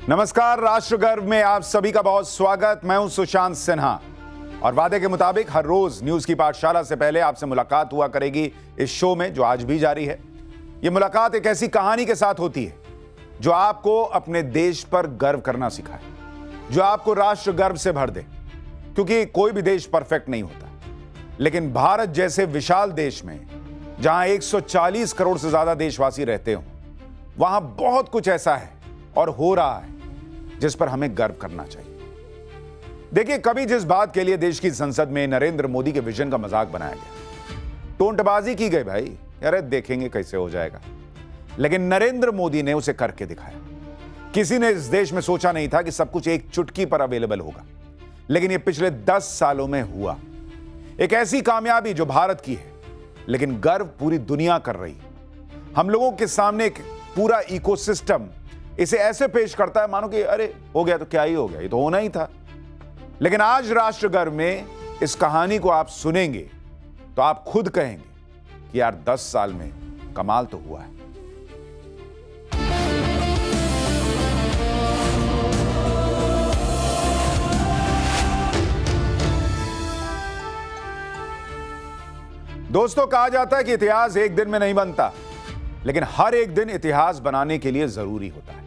नमस्कार, राष्ट्र गर्व में आप सभी का बहुत स्वागत। मैं हूं सुशांत सिन्हा और वादे के मुताबिक हर रोज न्यूज की पाठशाला से पहले आपसे मुलाकात हुआ करेगी इस शो में, जो आज भी जारी है। यह मुलाकात एक ऐसी कहानी के साथ होती है जो आपको अपने देश पर गर्व करना सिखाए, जो आपको राष्ट्र गर्व से भर दे, क्योंकि कोई भी देश परफेक्ट नहीं होता। लेकिन भारत जैसे विशाल देश में, जहां 140 करोड़ से ज्यादा देशवासी रहते हो, वहां बहुत कुछ ऐसा है और हो रहा है जिस पर हमें गर्व करना चाहिए। देखिए, कभी जिस बात के लिए देश की संसद में नरेंद्र मोदी के विजन का मजाक बनाया गया, टोंटबाजी की गई, भाई अरे देखेंगे कैसे हो जाएगा, लेकिन नरेंद्र मोदी ने उसे करके दिखाया। किसी ने इस देश में सोचा नहीं था कि सब कुछ एक चुटकी पर अवेलेबल होगा, लेकिन यह पिछले 10 सालों में हुआ। एक ऐसी कामयाबी जो भारत की है, लेकिन गर्व पूरी दुनिया कर रही है। हम लोगों के सामने एक पूरा इकोसिस्टम इसे ऐसे पेश करता है मानो कि अरे हो गया तो क्या ही हो गया, ये तो होना ही था। लेकिन आज राष्ट्र गर्व में इस कहानी को आप सुनेंगे तो आप खुद कहेंगे कि यार 10 साल में कमाल तो हुआ है। दोस्तों, कहा जाता है कि इतिहास एक दिन में नहीं बनता, लेकिन हर एक दिन इतिहास बनाने के लिए जरूरी होता है।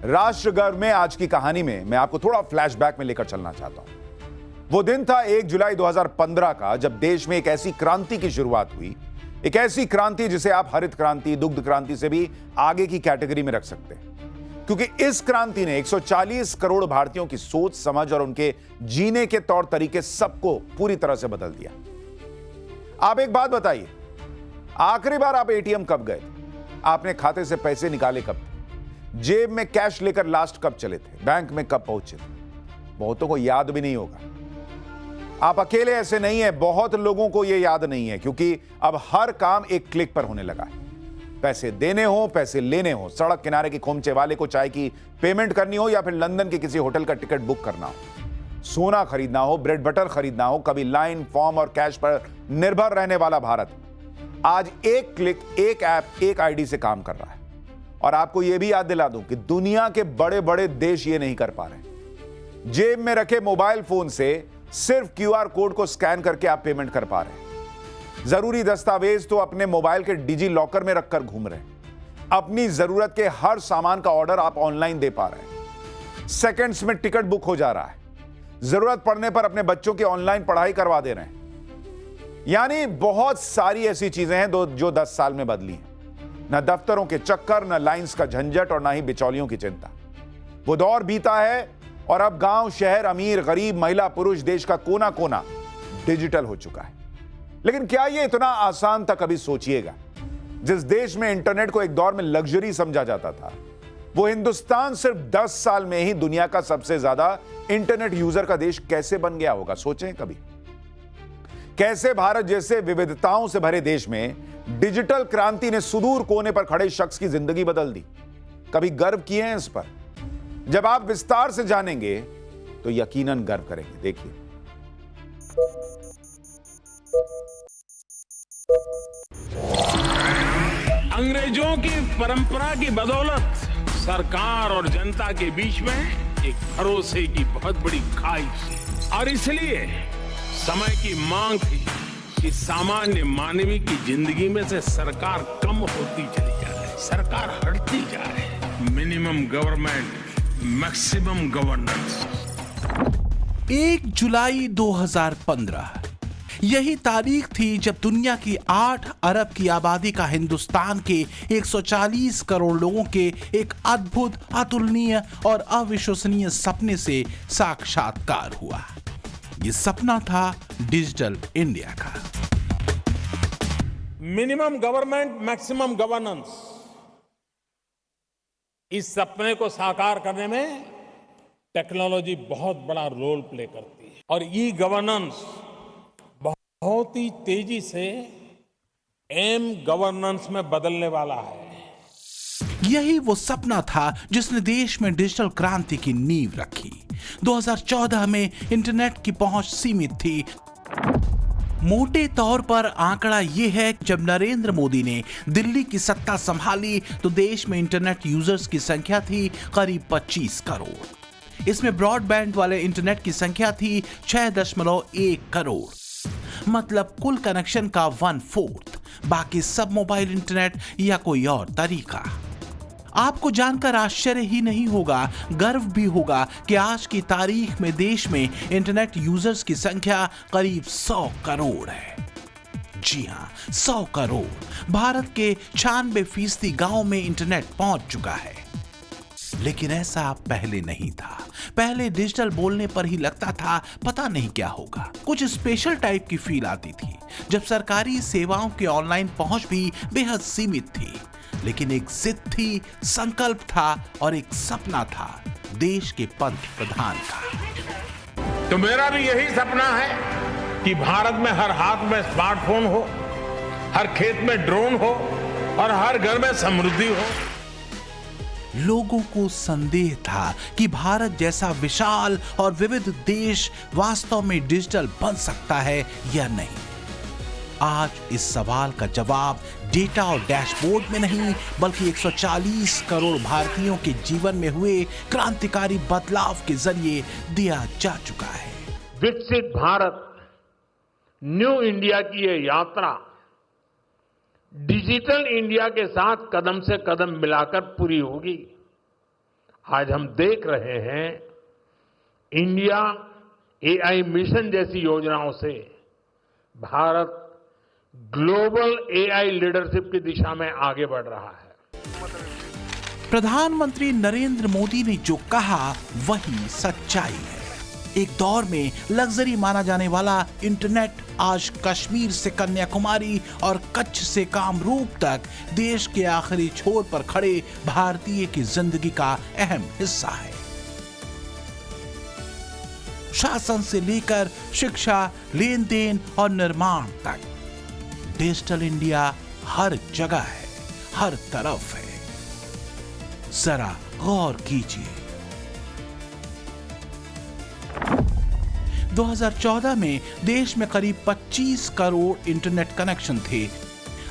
राष्ट्र गर्व में आज की कहानी में मैं आपको थोड़ा फ्लैशबैक में लेकर चलना चाहता हूं। वो दिन था 1 जुलाई 2015 का, जब देश में एक ऐसी क्रांति की शुरुआत हुई, एक ऐसी क्रांति जिसे आप हरित क्रांति, दुग्ध क्रांति से भी आगे की कैटेगरी में रख सकते हैं, क्योंकि इस क्रांति ने 140 करोड़ भारतीयों की सोच, समझ और उनके जीने के तौर तरीके सबको पूरी तरह से बदल दिया। आप एक बात बताइए, आखिरी बार आप एटीएम कब गए थे? आपने खाते से पैसे निकाले कब थे? जेब में कैश लेकर लास्ट कब चले थे? बैंक में कब पहुंचे थे? बहुतों को याद भी नहीं होगा। आप अकेले ऐसे नहीं है, बहुत लोगों को यह याद नहीं है, क्योंकि अब हर काम एक क्लिक पर होने लगा है। पैसे देने हो, पैसे लेने हो, सड़क किनारे के खोमचे वाले को चाय की पेमेंट करनी हो, या फिर लंदन के किसी होटल का टिकट बुक करना हो, सोना खरीदना हो, ब्रेड बटर खरीदना हो, कभी लाइन, फॉर्म और कैश पर निर्भर रहने वाला भारत आज एक क्लिक, एक ऐप, एक आईडी से काम कर रहा है। और आपको यह भी याद दिला दूं कि दुनिया के बड़े बड़े देश ये नहीं कर पा रहे। जेब में रखे मोबाइल फोन से सिर्फ क्यूआर कोड को स्कैन करके आप पेमेंट कर पा रहे हैं। जरूरी दस्तावेज तो अपने मोबाइल के डिजी लॉकर में रखकर घूम रहे हैं। अपनी जरूरत के हर सामान का ऑर्डर आप ऑनलाइन दे पा रहे हैं। सेकंड्स में टिकट बुक हो जा रहा है। जरूरत पड़ने पर अपने बच्चों की ऑनलाइन पढ़ाई करवा दे रहे हैं। यानी बहुत सारी ऐसी चीजें हैं जो 10 साल में बदली हैं। न दफ्तरों के चक्कर, न लाइंस का झंझट और न ही बिचौलियों की चिंता। वो दौर बीता है और अब गांव, शहर, अमीर, गरीब, महिला, पुरुष, देश का कोना कोना डिजिटल हो चुका है। लेकिन क्या यह इतना आसान था? कभी सोचिएगा। जिस देश में इंटरनेट को एक दौर में लग्जरी समझा जाता था, वो हिंदुस्तान सिर्फ 10 साल में ही दुनिया का सबसे ज्यादा इंटरनेट यूजर का देश कैसे बन गया होगा? सोचें कभी। कैसे भारत जैसे विविधताओं से भरे देश में डिजिटल क्रांति ने सुदूर कोने पर खड़े शख्स की जिंदगी बदल दी। कभी गर्व किए हैं इस पर? जब आप विस्तार से जानेंगे तो यकीनन गर्व करेंगे। देखिए, अंग्रेजों की परंपरा की बदौलत सरकार और जनता के बीच में एक भरोसे की बहुत बड़ी खाई थी, और इसलिए समय की मांग थी कि सामान्य मानवी की जिंदगी में से सरकार कम होती चली जाए, सरकार हटती जाए। Minimum government, maximum governance. 1 जुलाई 2015 यही तारीख थी जब दुनिया की 8 अरब की आबादी का हिंदुस्तान के 140 करोड़ लोगों के एक अद्भुत, अतुलनीय और अविश्वसनीय सपने से साक्षात्कार हुआ। ये सपना था डिजिटल इंडिया का। मिनिमम गवर्नमेंट, मैक्सिमम गवर्नेंस, इस सपने को साकार करने में टेक्नोलॉजी बहुत बड़ा रोल प्ले करती है, और ई गवर्नेंस बहुत ही तेजी से एम गवर्नेंस में बदलने वाला है। यही वो सपना था जिसने देश में डिजिटल क्रांति की नींव रखी। 2014 में इंटरनेट की पहुंच सीमित थी। मोटे तौर पर आंकड़ा यह है कि जब नरेंद्र मोदी ने दिल्ली की सत्ता संभाली तो देश में इंटरनेट यूजर्स की संख्या थी करीब 25 करोड़। इसमें ब्रॉडबैंड वाले इंटरनेट की संख्या थी 6.1 करोड़। मतलब कुल कनेक्शन का 1/4, बाकी सब मोबाइल इंटरनेट या कोई और तरीका। आपको जानकर आश्चर्य ही नहीं होगा, गर्व भी होगा कि आज की तारीख में देश में इंटरनेट यूजर्स की संख्या करीब 100 करोड़ है। जी हां, 100 करोड़। भारत के 96% गांव में इंटरनेट पहुंच चुका है। लेकिन ऐसा पहले नहीं था। पहले डिजिटल बोलने पर ही लगता था पता नहीं क्या होगा, कुछ स्पेशल टाइप की फील आती थी। जब सरकारी सेवाओं की ऑनलाइन पहुंच भी बेहद सीमित थी, लेकिन एक जिद थी, संकल्प था और एक सपना था देश के पंत प्रधान का। तो मेरा भी यही सपना है कि भारत में हर हाथ में स्मार्टफोन हो, हर खेत में ड्रोन हो और हर घर में समृद्धि हो। लोगों को संदेह था कि भारत जैसा विशाल और विविध देश वास्तव में डिजिटल बन सकता है या नहीं। आज इस सवाल का जवाब डेटा और डैशबोर्ड में नहीं, बल्कि 140 करोड़ भारतीयों के जीवन में हुए क्रांतिकारी बदलाव के जरिए दिया जा चुका है। विकसित भारत, न्यू इंडिया की ये यात्रा डिजिटल इंडिया के साथ कदम से कदम मिलाकर पूरी होगी। आज हम देख रहे हैं इंडिया एआई मिशन जैसी योजनाओं से भारत ग्लोबल एआई लीडरशिप की दिशा में आगे बढ़ रहा है। प्रधानमंत्री नरेंद्र मोदी ने जो कहा वही सच्चाई है। एक दौर में लग्जरी माना जाने वाला इंटरनेट आज कश्मीर से कन्याकुमारी और कच्छ से कामरूप तक देश के आखिरी छोर पर खड़े भारतीय की जिंदगी का अहम हिस्सा है। शासन से लेकर शिक्षा, लेन देन और निर्माण तक डिजिटल इंडिया हर जगह है, हर तरफ है। जरा गौर कीजिए। 2014 में देश में करीब 25 करोड़ इंटरनेट कनेक्शन थे।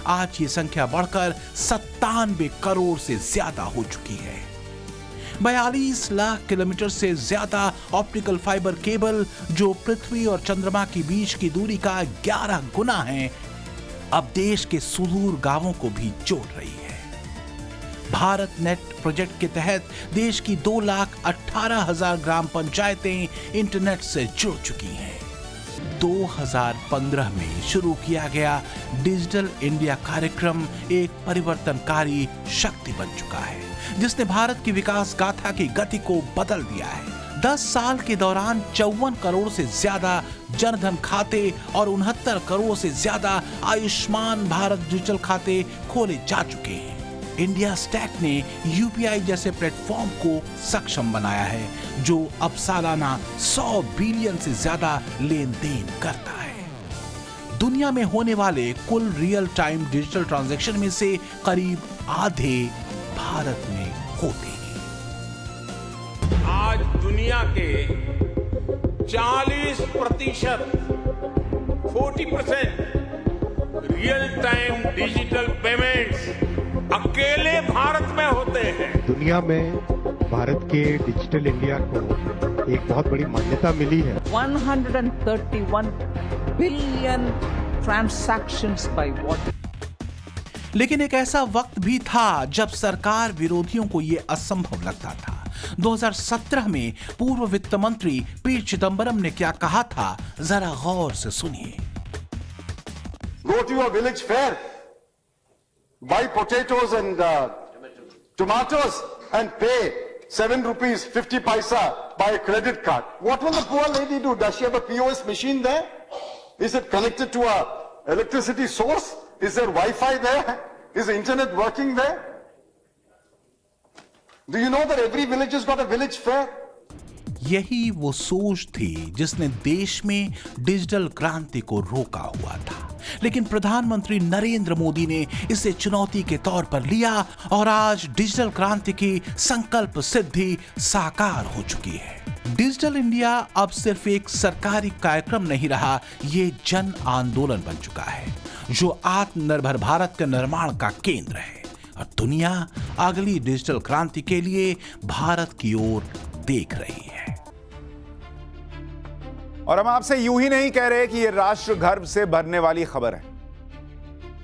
आज ये संख्या बढ़कर 97 करोड़ से ज्यादा हो चुकी है। 42 लाख किलोमीटर से ज्यादा ऑप्टिकल फाइबर केबल, जो पृथ्वी और चंद्रमा के बीच की दूरी का 11 गुना है, अब देश के सुदूर गांवों को भी जोड़ रही है। भारत नेट प्रोजेक्ट के तहत देश की 2,18,000 ग्राम पंचायतें इंटरनेट से जुड़ चुकी हैं। 2015 में शुरू किया गया डिजिटल इंडिया कार्यक्रम एक परिवर्तनकारी शक्ति बन चुका है, जिसने भारत की विकास गाथा की गति को बदल दिया है। 10 साल के दौरान 54 करोड़ से ज्यादा जनधन खाते और 69 करोड़ से ज्यादा आयुष्मान भारत डिजिटल खाते खोले जा चुके हैं। इंडिया स्टैक ने यूपीआई जैसे प्लेटफॉर्म को सक्षम बनाया है, जो अब सालाना 100 बिलियन से ज्यादा लेन देन करता है। दुनिया में होने वाले कुल रियल टाइम डिजिटल ट्रांजैक्शन में से करीब आधे भारत में होते हैं। आज दुनिया के 40% रियल टाइम डिजिटल पेमेंट्स अकेले भारत में होते हैं। दुनिया में भारत के डिजिटल इंडिया को एक बहुत बड़ी मान्यता मिली है। 131 बिलियन ट्रांजैक्शंस बाय वॉट। लेकिन एक ऐसा वक्त भी था जब सरकार विरोधियों को यह असंभव लगता था। 2017 में पूर्व वित्त मंत्री पी चिदंबरम ने क्या कहा था, जरा गौर से सुनिए। Go to your village fair, buy potatoes and tomatoes and pay 7 rupees 50 paisa by a credit card. What will the poor lady do? Does she have a POS machine there? Is it connected to a electricity source? Is there Wi-Fi there? Is the internet working there? Do you know that every village has got a village fair? यही वो सोच थी जिसने देश में digital क्रांति को रोका हुआ था। लेकिन प्रधानमंत्री नरेंद्र मोदी ने इसे चुनौती के तौर पर लिया और आज डिजिटल क्रांति की संकल्प सिद्धि साकार हो चुकी है। डिजिटल इंडिया अब सिर्फ एक सरकारी कार्यक्रम नहीं रहा, ये जन आंदोलन बन चुका है जो आत्मनिर्भर भारत के निर्माण का केंद्र है और दुनिया अगली डिजिटल क्रांति के लिए भारत की ओर देख रही है। और हम आपसे यूं ही नहीं कह रहे कि यह राष्ट्र गर्व से भरने वाली खबर है,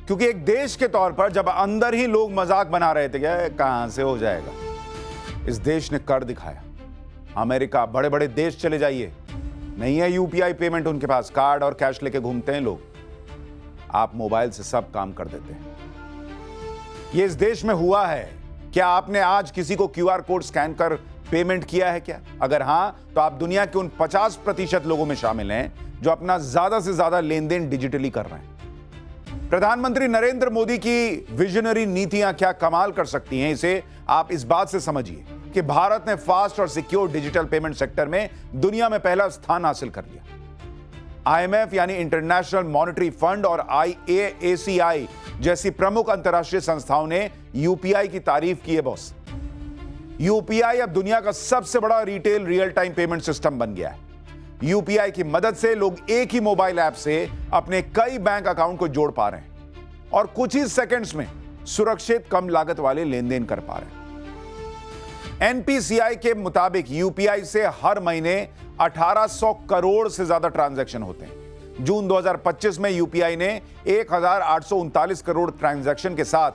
क्योंकि एक देश के तौर पर जब अंदर ही लोग मजाक बना रहे थे क्या कहां से हो जाएगा, इस देश ने कर दिखाया। अमेरिका, बड़े बड़े देश चले जाइए, नहीं है यूपीआई पेमेंट उनके पास, कार्ड और कैश लेके घूमते हैं लोग, आप मोबाइल से सब काम कर देते हैं। ये इस देश में हुआ है। क्या आपने आज किसी को क्यूआर कोड स्कैन कर पेमेंट किया है क्या? अगर हां, तो आप दुनिया के उन 50% लोगों में शामिल हैं जो अपना ज्यादा से ज्यादा लेन देन डिजिटली कर रहे हैं। प्रधानमंत्री नरेंद्र मोदी की विजनरी नीतियां क्या कमाल कर सकती हैं, इसे आप इस बात से समझिए कि भारत ने फास्ट और सिक्योर डिजिटल पेमेंट सेक्टर में दुनिया में पहला स्थान हासिल कर लिया। आईएमएफ यानी इंटरनेशनल मॉनेटरी फंड और IACI जैसी प्रमुख अंतर्राष्ट्रीय संस्थाओं ने यूपीआई की तारीफ की है बॉस। यूपीआई अब दुनिया का सबसे बड़ा retail real time payment system बन गया है। यूपीआई की मदद से लोग एक ही मोबाइल ऐप से अपने कई बैंक अकाउंट को जोड़ पा रहे हैं और कुछ ही सेकंड्स में सुरक्षित कम लागत वाले लेन देन कर पा रहे हैं। एनपीसीआई के मुताबिक यूपीआई से हर महीने 1800 करोड़ से ज्यादा ट्रांजैक्शन होते हैं। जून 2025 में यूपीआई ने 1839 करोड़ ट्रांजैक्शन के साथ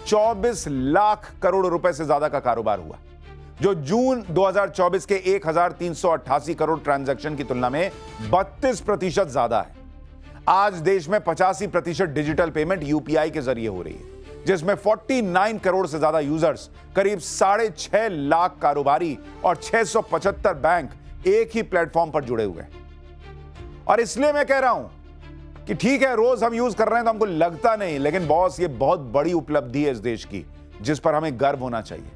24 लाख करोड़ रुपए से ज्यादा का कारोबार हुआ, जो जून 2024 के 1388 करोड़ ट्रांजैक्शन की तुलना में 32% ज्यादा है। आज देश में 85% डिजिटल पेमेंट यूपीआई के जरिए हो रही है, जिसमें 49 करोड़ से ज्यादा यूजर्स, करीब 6.5 लाख कारोबारी और 675 बैंक एक ही प्लेटफॉर्म पर जुड़े हुए हैं। और इसलिए मैं कह रहा हूं कि ठीक है, रोज हम यूज कर रहे हैं तो हमको लगता नहीं, लेकिन बॉस ये बहुत बड़ी उपलब्धि है इस देश की, जिस पर हमें गर्व होना चाहिए।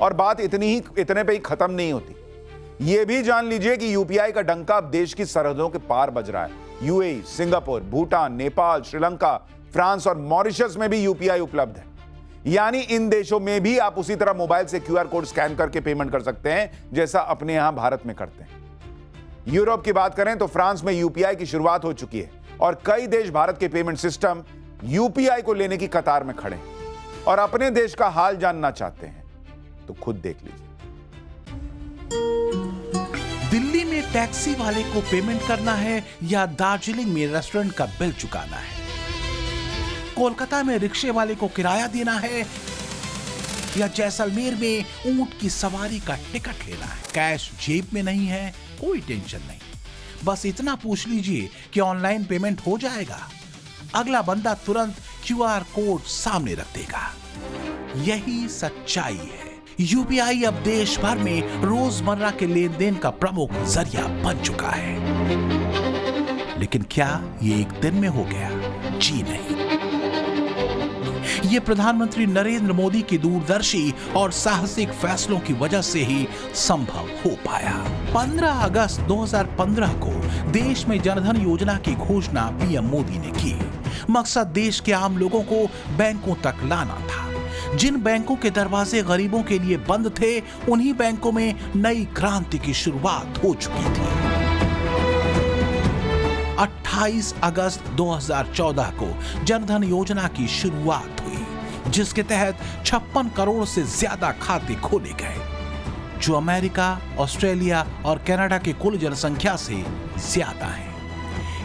और बात इतने पे ही खत्म नहीं होती। यह भी जान लीजिए कि यूपीआई का डंका अब देश की सरहदों के पार बज रहा है। UAE, Singapore, Bhutan, Nepal, Sri Lanka, France और मॉरिशस में भी यूपीआई उपलब्ध है। यानी इन देशों में भी आप उसी तरह मोबाइल से क्यूआर कोड स्कैन करके पेमेंट कर सकते हैं जैसा अपने यहां भारत में करते हैं। यूरोप की बात करें तो फ्रांस में यूपीआई की शुरुआत हो चुकी है और कई देश भारत के पेमेंट सिस्टम यूपीआई को लेने की कतार में खड़े हैं और अपने देश का हाल जानना चाहते हैं तो खुद देख लीजिए। दिल्ली में टैक्सी वाले को पेमेंट करना है या दार्जिलिंग में रेस्टोरेंट का बिल चुकाना है? कोलकाता में रिक्शे वाले को किराया देना है या जैसलमेर में ऊंट की सवारी का टिकट लेना है? कैश जेब में नहीं है, कोई टेंशन नहीं, बस इतना पूछ लीजिए कि ऑनलाइन पेमेंट हो जाएगा। अगला बंदा तुरंत क्यूआर कोड सामने रख देगा। यही सच्चाई है। यूपीआई अब देश भर में रोजमर्रा के लेन देन का प्रमुख जरिया बन चुका है। लेकिन क्या ये एक दिन में हो गया? जी नहीं। ये प्रधानमंत्री नरेंद्र मोदी की दूरदर्शी और साहसिक फैसलों की वजह से ही संभव हो पाया। 15 अगस्त 2015 को देश में जनधन योजना की घोषणा पीएम मोदी ने की। मकसद देश के आम लोगों को बैंकों तक लाना था। जिन बैंकों के दरवाजे गरीबों के लिए बंद थे, उन्हीं बैंकों में नई क्रांति की शुरुआत हो चुकी थी। 28 अगस्त 2014 को जनधन योजना की शुरुआत हुई, जिसके तहत 56 करोड़ से ज्यादा खाते खोले गए, जो अमेरिका, ऑस्ट्रेलिया और कनाडा की कुल जनसंख्या से ज्यादा है।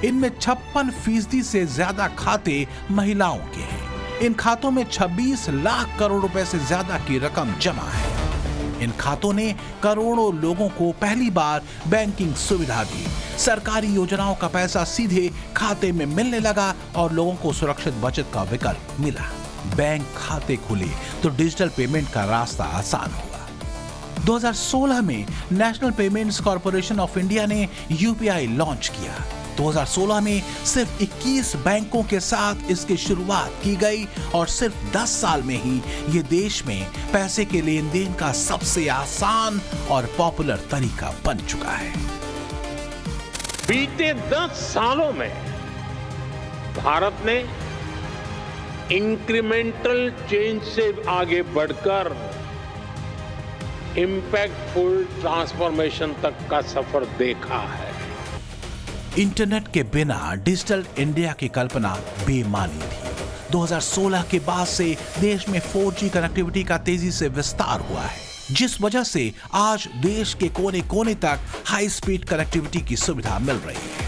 इनमें 56% से ज्यादा खाते महिलाओं के हैं। इन खातों में 26 लाख करोड़ रुपए से ज्यादा की रकम जमा है। इन खातों ने करोड़ों लोगों को पहली बार बैंकिंग सुविधा दी। सरकारी योजनाओं का पैसा सीधे खाते में मिलने लगा और लोगों को सुरक्षित बचत का विकल्प मिला। बैंक खाते खुले तो डिजिटल पेमेंट का रास्ता आसान हुआ। 2016 में national payments corporation of India ने यूपीआई लॉन्च किया। 2016 में सिर्फ 21 बैंकों के साथ इसकी शुरुआत की गई और सिर्फ 10 साल में ही ये देश में पैसे के लेन देन का सबसे आसान और पॉपुलर तरीका बन चुका है। बीते 10 सालों में भारत ने इंक्रीमेंटल चेंज से आगे बढ़कर इम्पैक्टफुल ट्रांसफॉर्मेशन तक का सफर देखा है। इंटरनेट के बिना डिजिटल इंडिया की कल्पना बेमानी थी। 2016 के बाद से देश में 4G कनेक्टिविटी का तेजी से विस्तार हुआ है, जिस वजह से आज देश के कोने कोने तक हाई स्पीड कनेक्टिविटी की सुविधा मिल रही है।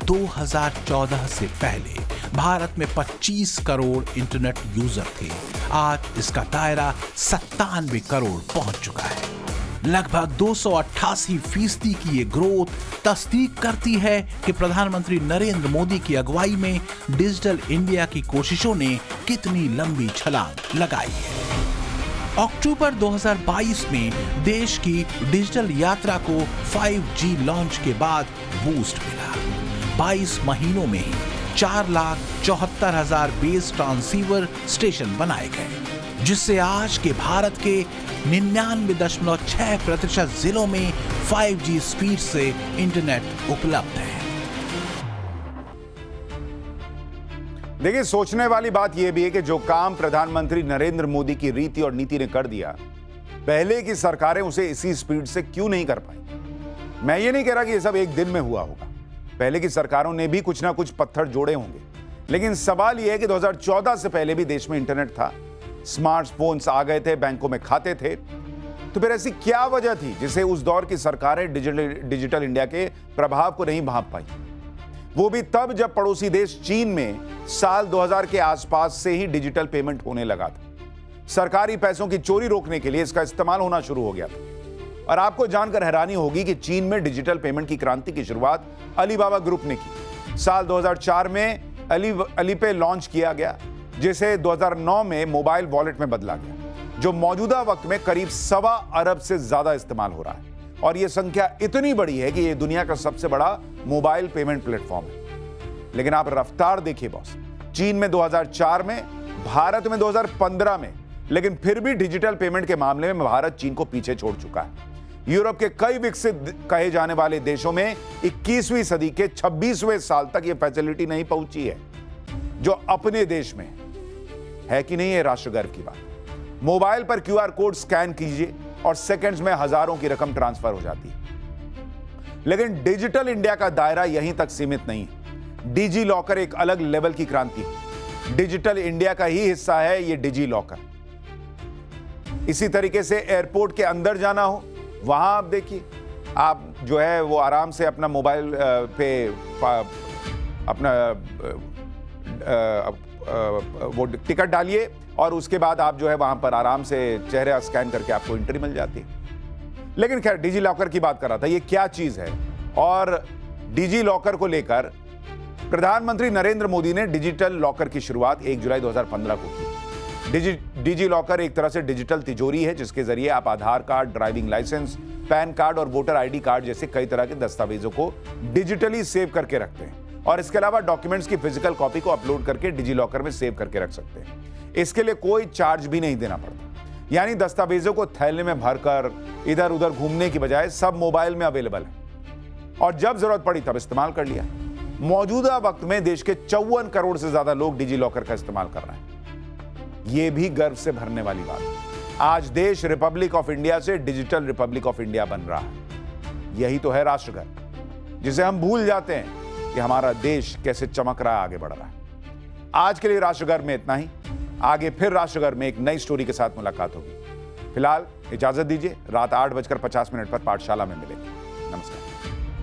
2014 से पहले भारत में 25 करोड़ इंटरनेट यूजर थे। आज इसका दायरा 97 करोड़ पहुंच चुका है। लगभग 288% की ये ग्रोथ तस्दीक करती है कि प्रधानमंत्री नरेंद्र मोदी की अगुवाई में डिजिटल इंडिया की कोशिशों ने कितनी लंबी छलांग लगाई है। अक्टूबर 2022 में देश की डिजिटल यात्रा को 5G लॉन्च के बाद बूस्ट मिला। 22 महीनों में ही 4,74,000 बेस ट्रांसीवर स्टेशन बनाए गए, जिससे आज के भारत के 99.6% जिलों में 5G स्पीड से इंटरनेट उपलब्ध है। देखिए, सोचने वाली बात यह भी है कि जो काम प्रधानमंत्री नरेंद्र मोदी की रीति और नीति ने कर दिया, पहले की सरकारें उसे इसी स्पीड से क्यों नहीं कर पाई। मैं ये नहीं कह रहा कि ये सब एक दिन में हुआ होगा, पहले की सरकारों ने भी कुछ ना कुछ पत्थर जोड़े होंगे, लेकिन सवाल यह है कि 2014 से पहले भी देश में इंटरनेट था, स्मार्टफोन्स आ गए थे, बैंकों में खाते थे, तो फिर ऐसी क्या वजह थी जिसे उस दौर की सरकारें डिजिटल इंडिया के प्रभाव को नहीं भांप पाई। वो भी तब जब पड़ोसी देश चीन में साल 2000 के आसपास से ही डिजिटल पेमेंट होने लगा था। सरकारी पैसों की चोरी रोकने के लिए इसका इस्तेमाल होना शुरू हो गया था। और आपको जानकर हैरानी होगी कि चीन में डिजिटल पेमेंट की क्रांति की शुरुआत अलीबाबा ग्रुप ने की। साल 2004 में अलीपे लॉन्च किया गया, जिसे 2009 में मोबाइल वॉलेट में बदला गया, जो मौजूदा वक्त में करीब 1.25 अरब से ज्यादा इस्तेमाल हो रहा है। और यह संख्या इतनी बड़ी है कि यह दुनिया का सबसे बड़ा मोबाइल पेमेंट प्लेटफॉर्म है। लेकिन आप रफ्तार देखिए बॉस, चीन में 2004 में, भारत में 2015 में, लेकिन फिर भी डिजिटल पेमेंट के मामले में भारत चीन को पीछे छोड़ चुका है। यूरोप के कई विकसित कहे जाने वाले देशों में 21वीं सदी के 26वें साल तक यह फैसिलिटी नहीं पहुंची है, जो अपने देश में है कि नहीं। है राष्ट्र गर्व की बात। मोबाइल पर QR कोड स्कैन कीजिए और सेकंड्स में हजारों की रकम ट्रांसफर हो जाती है। लेकिन डिजिटल इंडिया का दायरा यहीं तक सीमित नहीं है। डिजी लॉकर एक अलग लेवल की क्रांति है। डिजिटल इंडिया का ही हिस्सा है ये डिजी लॉकर। इसी तरीके से एयरपोर्ट के अंदर जाना हो, वहां आप देखिए, आप जो है वो आराम से अपना मोबाइल पे अपना वो टिकट डालिए और उसके बाद आप जो है वहां पर आराम से चेहरा स्कैन करके आपको एंट्री मिल जाती है। लेकिन खैर, डिजी लॉकर की बात कर रहा था, ये क्या चीज है। और डिजी लॉकर को लेकर प्रधानमंत्री नरेंद्र मोदी ने डिजिटल लॉकर की शुरुआत 1 जुलाई 2015 को की। डिजी लॉकर एक तरह से डिजिटल तिजोरी है, जिसके जरिए आप Aadhaar card, driving licence, PAN card और वोटर ID कार्ड जैसे कई तरह के दस्तावेजों को डिजिटली सेव करके रखते हैं। और इसके अलावा डॉक्यूमेंट्स की फिजिकल कॉपी को अपलोड करके डिजी लॉकर में सेव करके रख सकते हैं। इसके लिए कोई चार्ज भी नहीं देना पड़ता, यानी दस्तावेजों को थैले में भरकर इधर उधर घूमने की बजाय सब मोबाइल में अवेलेबल है और जब जरूरत पड़ी तब इस्तेमाल कर लिया। मौजूदा वक्त में देश के 54 करोड़ से ज्यादा लोग डिजी लॉकर का इस्तेमाल कर रहे हैं। यह भी गर्व से भरने वाली बात है। आज देश रिपब्लिक ऑफ इंडिया से डिजिटल रिपब्लिक ऑफ इंडिया बन रहा है। यही तो है राष्ट्रगर्व, जिसे हम भूल जाते हैं कि हमारा देश कैसे चमक रहा है, आगे बढ़ रहा है। आज के लिए राष्ट्रगर्व में इतना ही। आगे फिर राष्ट्रगर्व में एक नई स्टोरी के साथ मुलाकात होगी। फिलहाल इजाजत दीजिए। रात 8:50 पर पाठशाला में मिलेंगे। नमस्कार।